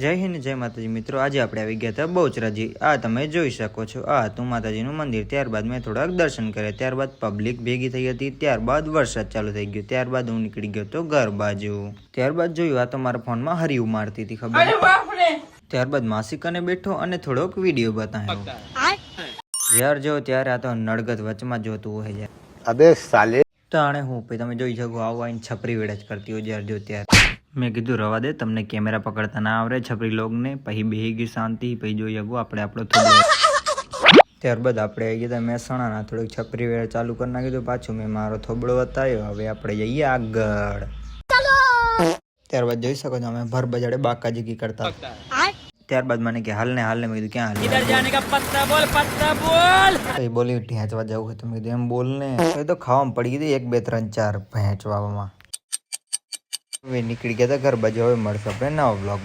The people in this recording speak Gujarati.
જય હિન્દ જય માતાજી મિત્રો, આજે આપણે આવી ગયા હતા બહુચરાજી। આ તમે જોઈ શકો છો, આ હતું માતાજીનું મંદિર। ત્યારબાદ મેં થોડાક દર્શન કર્યા, ત્યારબાદ પબ્લિક ભેગી થઈ હતી, ત્યારબાદ વરસાદ ચાલુ થઈ ગયો, ત્યારબાદ હું નીકળી ગયો તો ઘર બાજુ। ત્યારબાદ જોયું આ તો મારા ફોનમાં હરિયું મારતી હતી, ખબર। ત્યારબાદ માસિકાને બેઠો અને થોડોક વિડીયો બતાવ્યો। જ્યાર જો ત્યારે આ તો નડગત વચમાં જોતું હોય યાર। અબે સાલે તાણે હું પછી તમે જોઈ શકો આવું આવીને છપરી વેડા જ કરતી હોય જ્યાર જો ત્યારે। મેં કીધું રવા દે, તમને કેમેરા પકડતા ના આવડે છપરી લોગને। પછી બેહી ગઈ શાંતિ, પછી જોઈ શકો આપણે આપણો થોબડો। ત્યારબાદ આપણે આવી ગયા મહેસાણાના, થોડીક છપરી વેડા ચાલુ કરી નાખ્યું, પાછું મેં મારો થોબડો બતાવ્યો। હવે આપણે જઈએ આગળ। ત્યારબાદ જોઈ શકો છો અમે ભર બજાડે બાકાજીકી કરતા। ત્યારબાદ મને કે હાલ ને મેં કીધું ક્યાં હાલ? ઇધર જાને કા પત્તા બોલ પછી બોલી ઢેંચવા જવું હોય તો મેં કીધું એમ બોલ ને। તો ખાવામાં પડી ગઈ 1 2 3 4 ભેંચવામાં। હવે નીકળી ગયા હતા ઘર બાજુ। હવે મળશે આપણે નવા બ્લોગમાં।